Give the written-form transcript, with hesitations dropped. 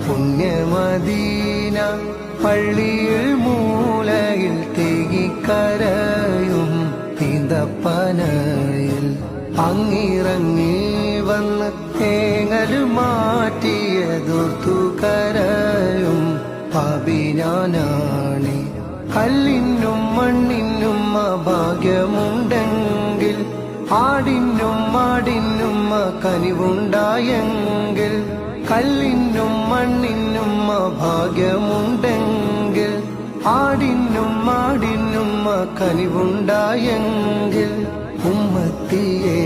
പുണ്യമദീന പള്ളിയിൽ മൂലയിൽ തേകിക്കരയും പിതപ്പനയിൽ അങ്ങിറങ്ങി വന്ന് തേങ്ങൽ മാറ്റിയതുർത്തുകരയും പാപിനാനാണി. കല്ലിനും മണ്ണിനും ഭാഗ്യമുണ്ടെങ്കിൽ ആടിനും മാടിനും കനിവുണ്ടായെങ്കിൽ കല്ലിനും മണ്ണിനും ഭാഗ്യമുണ്ടെങ്കിൽ ആടിനും മാടിനും കനിവുണ്ടായെങ്കിൽ ഉമ്മത്തിയേ